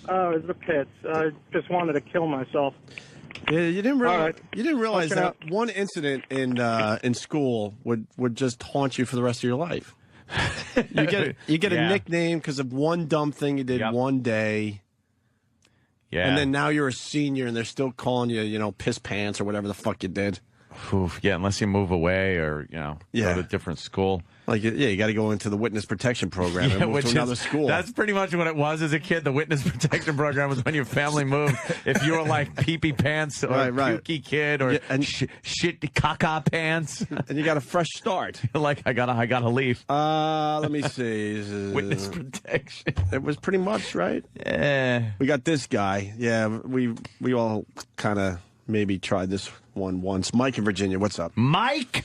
Oh, it was the pits. I just wanted to kill myself. Yeah, you didn't realize. Right. You didn't realize that one incident in school would just haunt you for the rest of your life. You get a nickname because of one dumb thing you did one day. Yeah. And then now you're a senior and they're still calling you, piss pants or whatever the fuck you did. Oof, yeah, unless you move away or, go to a different school. Like, you got to go into the witness protection program and move to another school. That's pretty much what it was as a kid. The witness protection program was when your family moved. If you were like pee-pee pants or pukey kid or shit caca pants. And you got a fresh start. Like, I gotta leave. Let me see. Witness protection. It was pretty much, right? Yeah. We got this guy. Yeah, we all kind of maybe tried this one once. Mike in Virginia, what's up? Mike?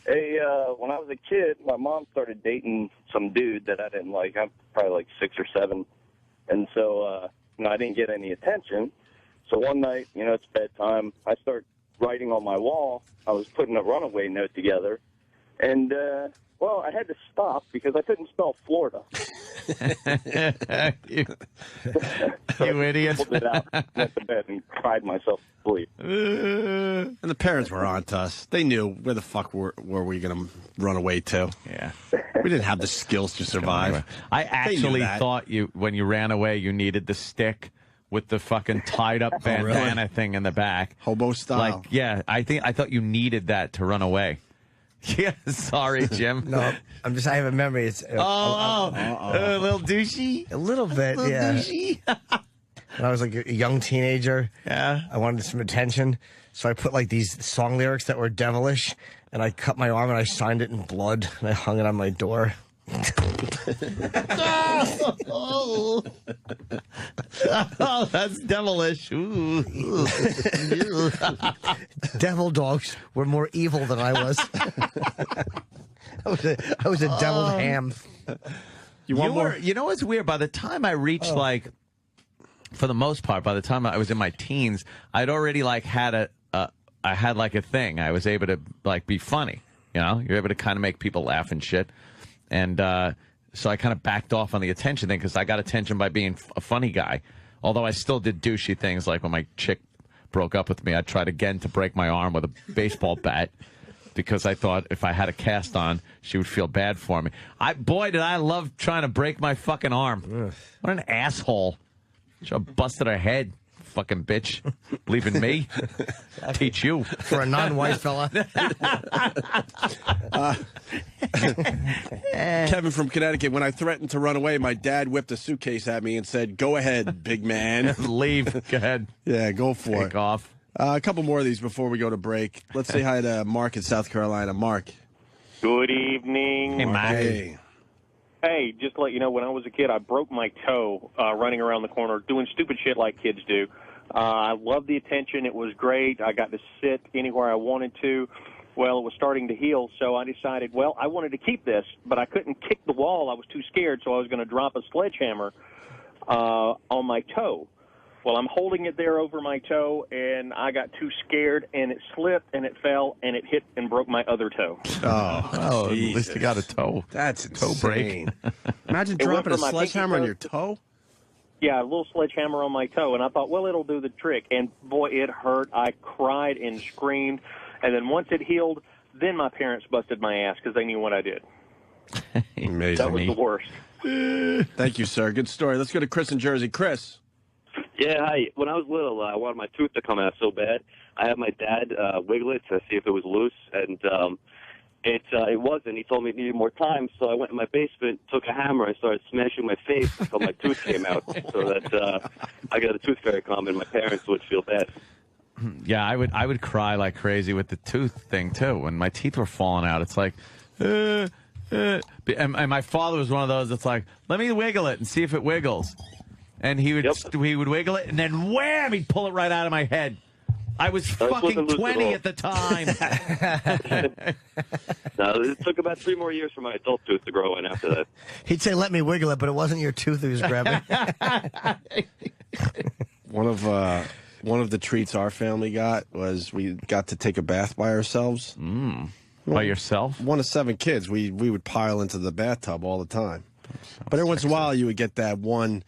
Hey, when I was a kid, my mom started dating some dude that I didn't like. I'm probably like 6 or 7. And so, I didn't get any attention. So one night, it's bedtime. I start writing on my wall. I was putting a runaway note together. And, I had to stop because I couldn't spell Florida. you idiot. I pulled it out, went to bed, and cried myself to sleep. And the parents were on to us. They knew where the fuck were we going to run away to. Yeah. We didn't have the skills to survive. I actually thought when you ran away, you needed the stick with the fucking tied up bandana thing in the back. Hobo style. I thought you needed that to run away. Yeah, sorry, Jim. No, I have a memory. It's a little douchey. A little bit, douchey. When I was like a young teenager, I wanted some attention, so I put like these song lyrics that were devilish, and I cut my arm and I signed it in blood and I hung it on my door. Oh, that's devilish. Ooh. Devil dogs were more evil than I was. I was a deviled ham. You know what's weird? By the time I reached for the most part, by the time I was in my teens, I'd already had I had a thing. I was able to be funny. You're able to kind of make people laugh and shit. And so I kind of backed off on the attention thing because I got attention by being a funny guy. Although I still did douchey things, like when my chick broke up with me, I tried again to break my arm with a baseball bat because I thought if I had a cast on, she would feel bad for me. Boy, did I love trying to break my fucking arm. Ugh. What an asshole. Should have busted her head. Fucking bitch. Leaving me. Teach you. For a non-white fella. Kevin from Connecticut, when I threatened to run away, my dad whipped a suitcase at me and said, "Go ahead, big man." Leave. Go ahead. Yeah, go for it. Take off. A couple more of these before we go to break. Let's say hi to Mark in South Carolina. Mark. Good evening. Hey, Mark. Hey. Hey, just to let you know, when I was a kid, I broke my toe running around the corner doing stupid shit like kids do. I loved the attention. It was great. I got to sit anywhere I wanted to. Well, it was starting to heal, so I decided, well, I wanted to keep this, but I couldn't kick the wall. I was too scared, so I was going to drop a sledgehammer on my toe. Well, I'm holding it there over my toe, and I got too scared, and it slipped, and it fell, and it hit and broke my other toe. Oh, at least you got a toe. That's a toe break. Imagine It went dropping a from my sledgehammer on pinky your toe. Yeah, a little sledgehammer on my toe, and I thought, well, it'll do the trick. And, boy, it hurt. I cried and screamed. And then once it healed, then my parents busted my ass because they knew what I did. Amazing. That was the worst. Thank you, sir. Good story. Let's go to Chris in Jersey. Chris. Yeah, hi. When I was little, I wanted my tooth to come out so bad. I had my dad wiggle it to see if it was loose, and it wasn't. He told me it needed more time, so I went in my basement, took a hammer, and started smashing my face until my tooth came out. So that I got a tooth fairy come, and my parents would feel bad. Yeah, I would cry like crazy with the tooth thing too. When my teeth were falling out, it's like, and my father was one of those that's like, let me wiggle it and see if it wiggles. And he would wiggle it, and then wham, he'd pull it right out of my head. I was fucking 20 at the time. No, it took about 3 more years for my adult tooth to grow in after that. He'd say, let me wiggle it, but it wasn't your tooth he was grabbing. One of the treats our family got was we got to take a bath by ourselves. By yourself? One of 7 kids. We would pile into the bathtub all the time. But every once in a while, you would get that one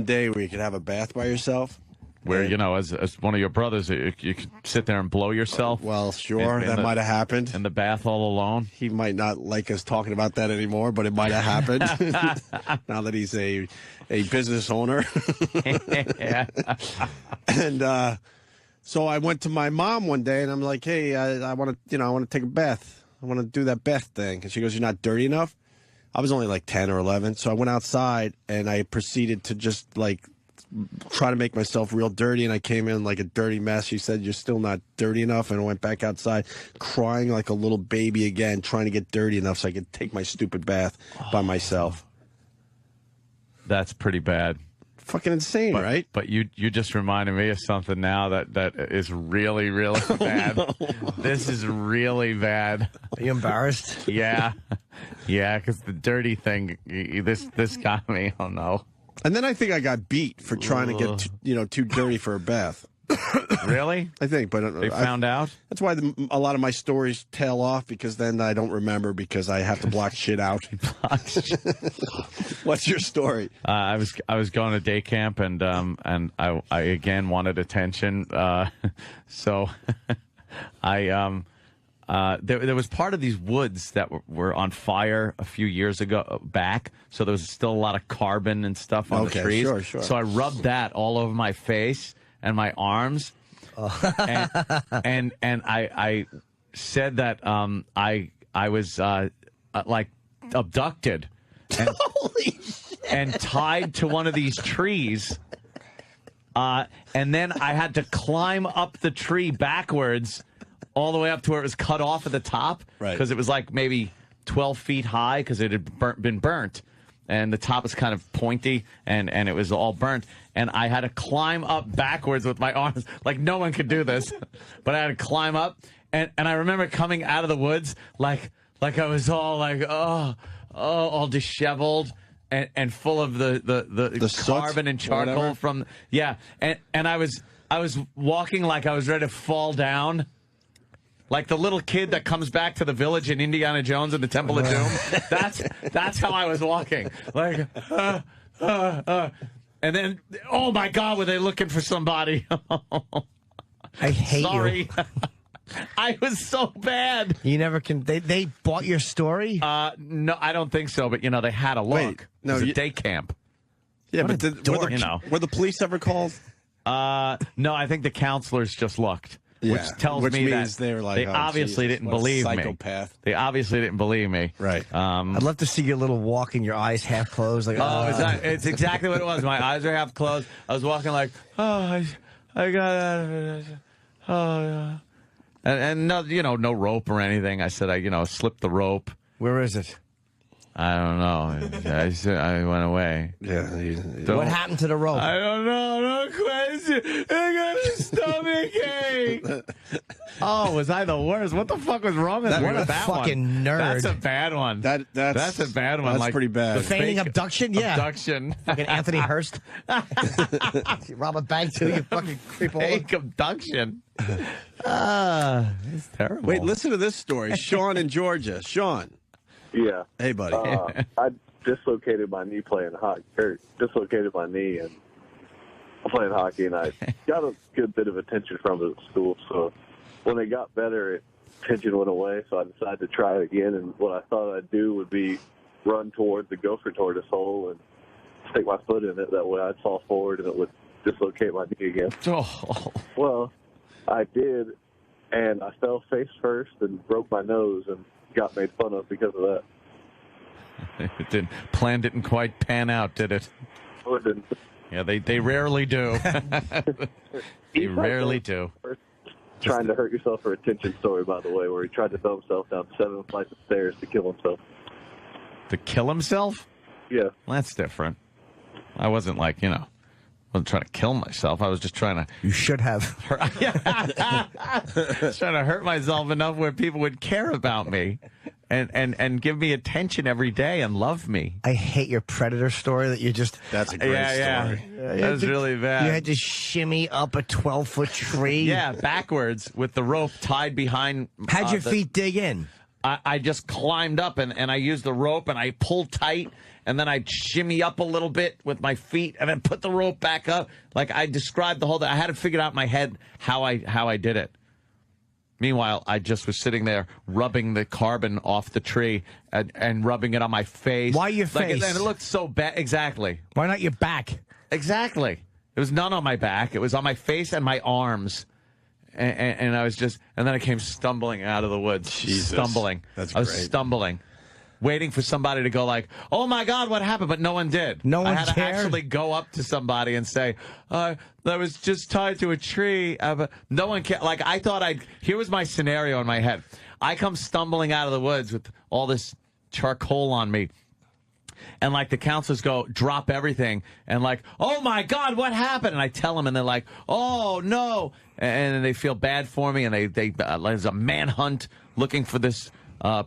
day where you could have a bath by yourself. Where, you know, as one of your brothers, you could sit there and blow yourself. Well, sure, that might have happened. In the bath all alone. He might not like us talking about that anymore, but it might have happened. Now that he's a business owner. And so I went to my mom one day, and I'm like, hey, I want to take a bath. I want to do that bath thing. And she goes, you're not dirty enough? I was only like 10 or 11, so I went outside, and I proceeded to just, like, try to make myself real dirty, and I came in like a dirty mess. She said, you're still not dirty enough, and I went back outside crying like a little baby again, trying to get dirty enough so I could take my stupid bath by myself. That's pretty bad. Fucking insane, right? But you just reminded me of something now that is really, really bad. No. This is really bad. Are you embarrassed? Yeah. Yeah, because the dirty thing, this got me. Oh, no. And then I think I got beat for trying to get too dirty for a bath. Really? I think, but they found out. That's why a lot of my stories tail off, because then I don't remember because I have to block shit out. What's your story? I was going to day camp, and I again wanted attention, so there was part of these woods that were on fire a few years ago back, so there was still a lot of carbon and stuff on the trees. Sure. So I rubbed that all over my face and my arms, and I said that I was like abducted and, and tied to one of these trees, and then I had to climb up the tree backwards all the way up to where it was cut off at the top, because it was like maybe 12 feet high because it had been burnt. And the top is kind of pointy, and it was all burnt. And I had to climb up backwards with my arms. Like, no one could do this. But I had to climb up. And I remember coming out of the woods like I was all like, all disheveled and full of the carbon and charcoal from, yeah. And I was walking like I was ready to fall down. Like the little kid that comes back to the village in Indiana Jones and the Temple of Doom. That's how I was walking. Like, and then, oh my God, were they looking for somebody? I hate Sorry. you. I was so bad. You never can. They bought your story? No, I don't think so. But they had a look. Wait, no, it was a day camp. Yeah, What but a were the police ever called? No, I think the counselors just looked. Yeah, which tells which me means that they were like, they oh, obviously Jesus, didn't what a believe psychopath. me. They obviously didn't believe me. Right. I'd love to see your little walk and your eyes half closed. Like, It's exactly what it was. My eyes were half closed. I was walking like, I got out of it. Oh, yeah. And no, no rope or anything. I said, I slipped the rope. Where is it? I don't know. I went away. Yeah. What happened to the rope? I don't know. No question. I got a stomach ache. Oh, was I the worst? What the fuck was wrong with What a that fucking one? nerd. That's a bad one. That's a bad one. That's like pretty bad. The feigning abduction? Yeah. Abduction. Fucking Anthony Hurst. You rob a bank too, you fucking creep all Fake abduction. It's terrible. Wait, listen to this story. Sean in Georgia. Sean. Yeah. Hey, buddy. I dislocated my knee playing hockey, or dislocated my knee and playing hockey, and I got a good bit of attention from it at school. So when it got better, tension went away. So I decided to try it again. And what I thought I'd do would be run toward the gopher tortoise hole and stick my foot in it. That way I'd fall forward and it would dislocate my knee again. Oh. Well, I did, and I fell face first and broke my nose and got made fun of because of that. Plan didn't quite pan out, did it? Oh, it didn't. Yeah, they rarely do. They rarely do. Trying to hurt yourself for attention story, by the way, where he tried to throw himself down 7 flights of stairs to kill himself. To kill himself? Yeah. Well, that's different. I wasn't like, I wasn't trying to kill myself. I was just trying to... You should have. Trying to hurt myself enough where people would care about me and give me attention every day and love me. I hate your predator story that you just... That's a great story. That was really bad. You had to shimmy up a 12-foot tree. Yeah, backwards with the rope tied behind... How'd your feet dig in? I just climbed up and I used the rope and I pulled tight and then I'd shimmy up a little bit with my feet and then put the rope back up. Like I described the whole thing. I had it figured out in my head how I did it. Meanwhile, I just was sitting there rubbing the carbon off the tree and rubbing it on my face. Why your face? And it looked so bad. Exactly. Why not your back? Exactly. It was none on my back. It was on my face and my arms. And I was just, and then I came stumbling out of the woods. Jesus. Stumbling. That's I was great. stumbling, waiting for somebody to go like, "Oh my God, what happened?" But no one did. No one I had cared? to actually go up to somebody and say, "I was just tied to a tree." But no one cared. Like I thought here was my scenario in my head. I come stumbling out of the woods with all this charcoal on me. And, like, the counselors go, drop everything. And, like, oh, my God, what happened? And I tell them, and they're like, oh, no. And they feel bad for me. And there's a manhunt looking for this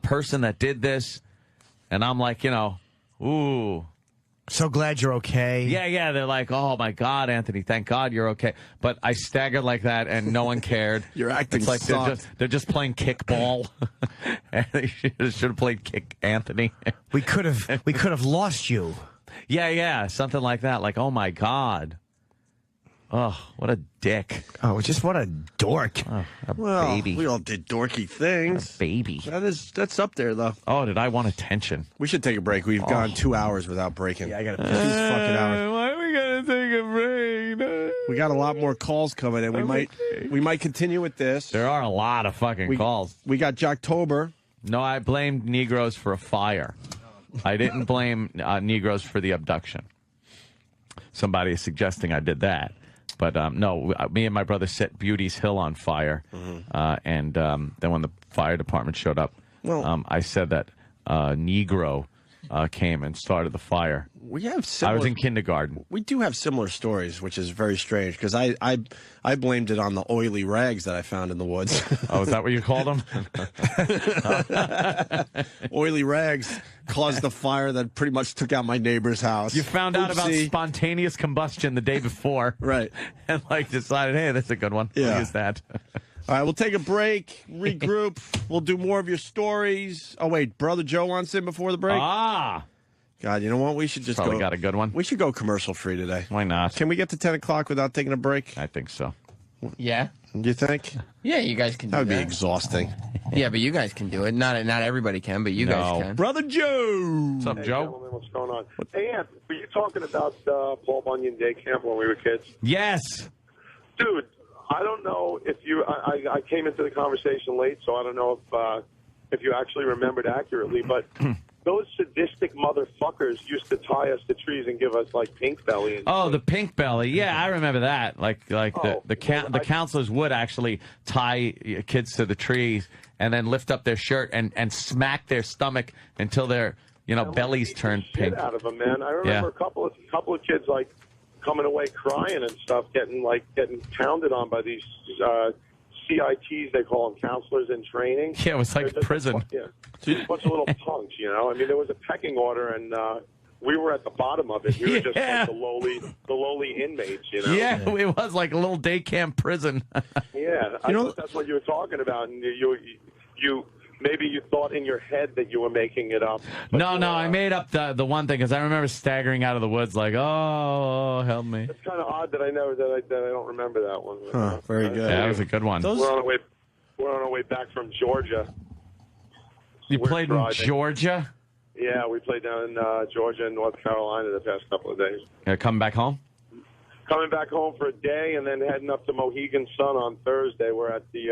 person that did this. And I'm like, ooh. So glad you're okay. Yeah. They're like, oh, my God, Anthony, thank God you're okay. But I staggered like that, and no one cared. Your acting It's like sucked. they're just playing kickball. And they should have played kick Anthony. We could have lost you. Yeah, something like that. Like, oh, my God. Oh, what a dick. Oh, just what a dork. Oh, Well, baby. we all did dorky things. A baby. That's up there, though. Oh, did I want attention? We should take a break. We've gone 2 hours without breaking. Yeah, I got to These fucking hours. Why are we going to take a break? We got a lot more calls coming in. We might continue with this. There are a lot of fucking calls. We got Jocktober. No, I blamed Negroes for a fire. I didn't blame Negroes for the abduction. Somebody is suggesting I did that. But no, me and my brother set Beauty's Hill on fire. And then when the fire department showed up, I said that Negro came and started the fire. We have similar, I was in kindergarten. We do have similar stories, which is very strange because I blamed it on the oily rags that I found in the woods. Oh, is that what you called them? Oily rags caused the fire that pretty much took out my neighbor's house. You found out about Oopsie. spontaneous combustion the day before. Right. And decided, hey, that's a good one. Yeah. I'll use that. All right, we'll take a break, regroup. We'll do more of your stories. Oh, wait, Brother Joe wants in before the break? Ah. God, you know what? We should just Probably go. got a good one. We should go commercial free today. Why not? Can we get to 10 o'clock without taking a break? I think so. Yeah. Do you think? Yeah, you guys can do That that. would be exhausting. Yeah, but you guys can do it. Not everybody can, but you guys can. Brother Joe. What's up, Hey, Joe? gentlemen, what's going on? Hey, Ant, were you talking about Paul Bunyan Day Camp when we were kids? Yes. Dude, I don't know if you... I came into the conversation late, so I don't know if you actually remembered accurately, but those sadistic motherfuckers used to tie us to trees and give us, pink belly. And Oh, the pink belly. Yeah, I remember that. The counselors would actually tie kids to the trees and then lift up their shirt and smack their stomach until their you know, bellies turned Shit pink. out of them, man. I remember a couple of kids like coming away crying and stuff, getting pounded on by these CITs, they call them, counselors in training. Yeah, it was like prison. Yeah, a bunch of little punks, you know. I mean, there was a pecking order, and we were at the bottom of it. We were just like the lowly inmates, you know. Yeah, it was like a little day camp prison. Yeah, I thought that's what you were talking about, and you maybe you thought in your head that you were making it up. No, I made up the one thing because I remember staggering out of the woods like, oh, help me. It's kind of odd that I don't remember that one. Huh, very good. Yeah, that was a good one. We're on our way back from Georgia. You We're played in driving. Georgia? Yeah, we played down in Georgia and North Carolina the past couple of days. Coming back home? Coming back home for a day and then heading up to Mohegan Sun on Thursday. We're at the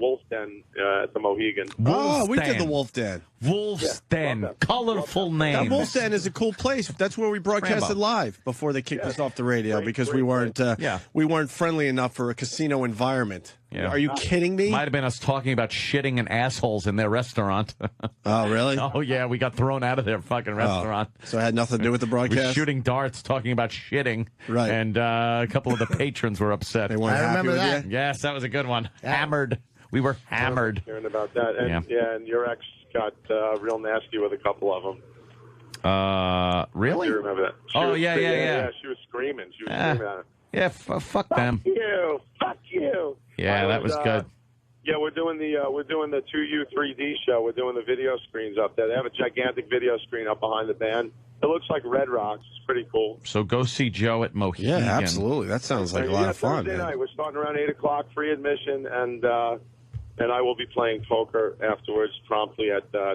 Wolf Den at the Mohegan. Oh, we did the Wolf Den. Wolf's Den. Colorful name. That Wolf Den is a cool place. That's where we broadcasted live before they kicked us off the radio because we weren't friendly enough for a casino environment. Yeah. Are you kidding me? Might have been us talking about shitting and assholes in their restaurant. Oh, really? Oh, yeah, we got thrown out of their fucking restaurant. So it had nothing to do with the We broadcast? were shooting darts, talking about shitting. Right. And a couple of the patrons were upset. They weren't happy with you? Yes, that was a good one. Hammered. We were hammered. Hearing about that. And, and your ex got real nasty with a couple of them. Really? You remember that? Yeah. She was screaming. She was screaming at it. Yeah, fuck them. Fuck you. Yeah, that was good. Yeah, we're doing the 2U 3D show. We're doing the video screens up there. They have a gigantic video screen up behind the band. It looks like Red Rocks. It's pretty cool. So go see Joe at Mohegan. Yeah, absolutely. That sounds like a lot of fun. Thursday Man. night. We're starting around 8 o'clock, free admission, and I will be playing poker afterwards, promptly at 10.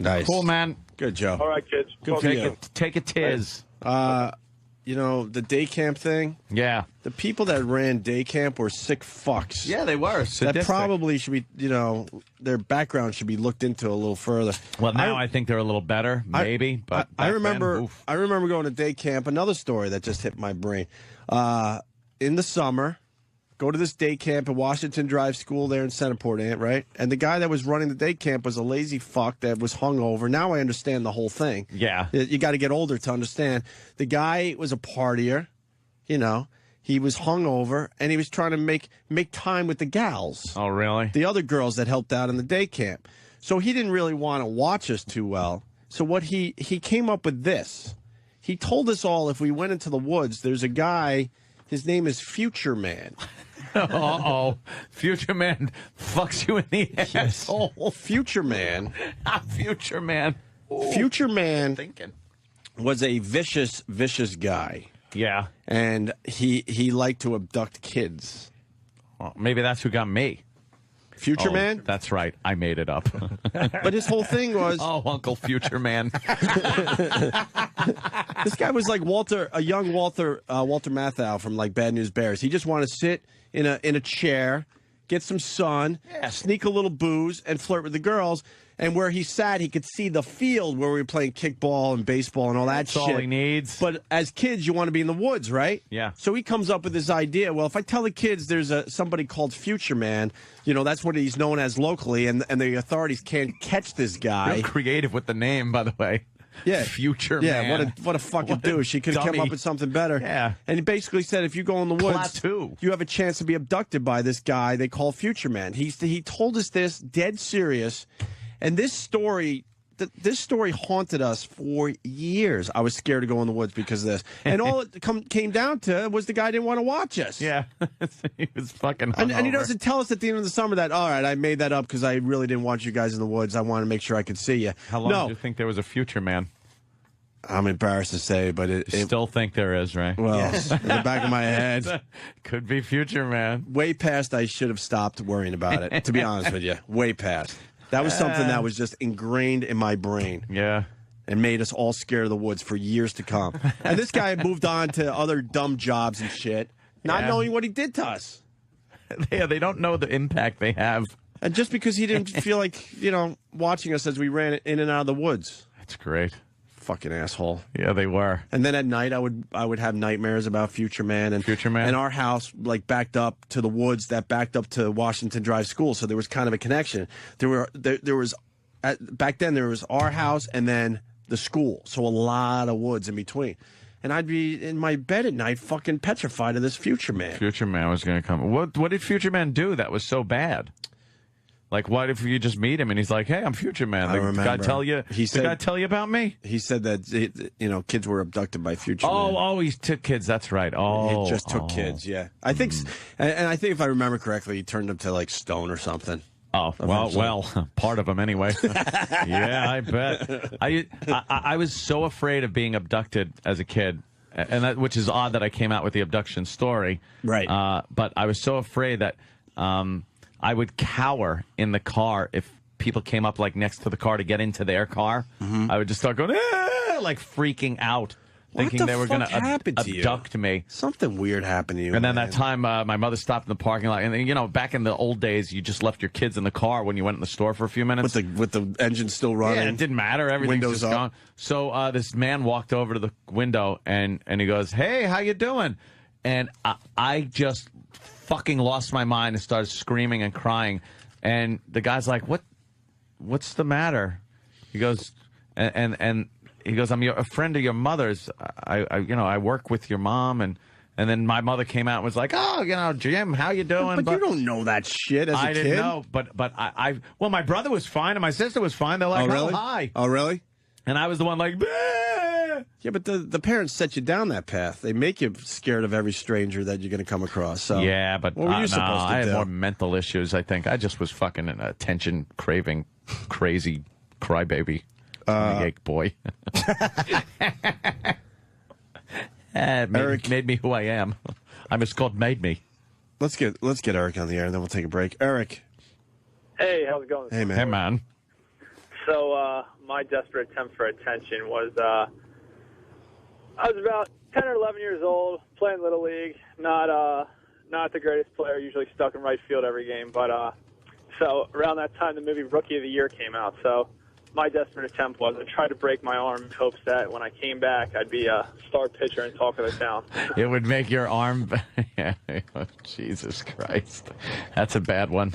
Nice. Cool, man. Good, Joe. All right, kids. Good for you. Take a tiz. You know, the day camp thing? Yeah. The people that ran day camp were sick fucks. Yeah, they were. Sadistic. That probably should be, you know, their background should be looked into a little further. Well, now I think they're a little better, maybe. But I back remember, then, oof. I remember going to day camp. Another story that just hit my brain. In the summer, go to this day camp at Washington Drive School there in Centerport, right? And the guy that was running the day camp was a lazy fuck that was hungover. Now I understand the whole thing. Yeah. You got to get older to understand. The guy was a partier, you know. He was hungover, and he was trying to make time with the gals. Oh, really? The other girls that helped out in the day camp. So he didn't really want to watch us too well. So what he came up with this. He told us all if we went into the woods, there's a guy, his name is Future Man. Uh-oh. Future Man fucks you in the asshole. Future Man. Future Man. Future Man Thinking. was a vicious, vicious guy. Yeah. And he liked to abduct kids. Well, maybe that's who got me. Future Man? That's right. I made it up. But his whole thing was... Oh, Uncle Future Man. This guy was like a young Walter Matthau from like Bad News Bears. He just wanted to sit in a chair, get some sun, sneak a little booze, and flirt with the girls. And where he sat, he could see the field where we were playing kickball and baseball and all that That's shit. all he needs. But as kids, you want to be in the woods, right? Yeah. So he comes up with this idea. Well, if I tell the kids there's somebody called Future Man, you know, that's what he's known as locally, and the authorities can't catch this guy. You're creative with the name, by the way. Yeah. Future Yeah, Man. what a fucking douche. He could have come dummy. up with something better. Yeah. And he basically said if you go in the woods, Klaatu. you have a chance to be abducted by this guy they call Future Man. He told us this, dead serious. And this story haunted us for years. I was scared to go in the woods because of this. And all it came down to was the guy didn't want to watch us. Yeah. He was fucking And he hungover. doesn't tell us at the end of the summer that, all right, I made that up because I really didn't want you guys in the woods. I wanted to make sure I could see you. How long No. do you think there was a Future Man? I'm embarrassed to say, but it Still think there is, right? well, in the back of my head, Could be Future Man. way past I should have stopped worrying about it, to be honest with you. Way past. That was something that was just ingrained in my brain. Yeah. And made us all scared of the woods for years to come. And this guy had moved on to other dumb jobs and shit, not Yeah. knowing what he did to us. Yeah, they don't know the impact they have. And just because he didn't feel like, you know, watching us as we ran in and out of the woods. That's great. Fucking asshole. Yeah, they were. And then at night, I would have nightmares about Future Man and Future Man? And our house like backed up to the woods that backed up to Washington Drive School, so there was kind of a connection. There was back then there was our house and then the school, so a lot of woods in between. And I'd be in my bed at night fucking petrified of this Future Man. Future Man was going to come. What did Future Man do that was so bad? Like, what if you just meet him and he's like, "Hey, I'm Future Man." I remember. The guy tell you about me? He said that kids were abducted by Future Man. Oh, he took kids. That's right. Oh, he just took kids. Yeah, I think, and I think if I remember correctly, he turned them to like stone or something. Oh, well, part of them anyway. Yeah, I bet. I was so afraid of being abducted as a kid, and which is odd that I came out with the abduction story. Right. But I was so afraid that I would cower in the car if people came up like next to the car to get into their car. I would just start going, like freaking out. Thinking they were going to abduct me. Something weird happened to you. And then that time, my mother stopped in the parking lot. And, back in the old days, you just left your kids in the car when you went in the store for a few minutes. With the engine still running. Yeah, it didn't matter. Everything's Windows just up. gone. So this man walked over to the window, and he goes, "Hey, how you doing?" And I just fucking lost my mind and started screaming and crying. And the guy's like, what's the matter? He goes, and he goes, "I'm a friend of your mother's. I work with your mom." And then my mother came out and was like, "Oh, Jim, how you doing?" But you don't know that shit as a kid. I didn't know, but well, my brother was fine and my sister was fine. They're like, really? "Oh, hi." Oh, really? And I was the one like, "Bah!" Yeah, but the parents set you down that path. They make you scared of every stranger that you're going to come across. So yeah, but what were you supposed to I do? had more mental issues, I think. I just was fucking an attention-craving, crazy crybaby. Ache boy. It made me who I am. It's called made me. Let's get Eric on the air, and then we'll take a break. Eric. Hey, how's it going? Hey, man. Hey, man. So, my desperate attempt for attention was, I was about 10 or 11 years old, playing Little League. Not the greatest player, usually stuck in right field every game. But, so around that time, the movie Rookie of the Year came out. So my desperate attempt was I tried to break my arm in hopes that when I came back, I'd be a star pitcher and talk of the town. It would make your arm... Oh, Jesus Christ. That's a bad one.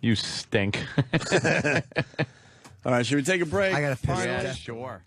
You stink. All right, should we take a break? I got to piss. Yeah, sure.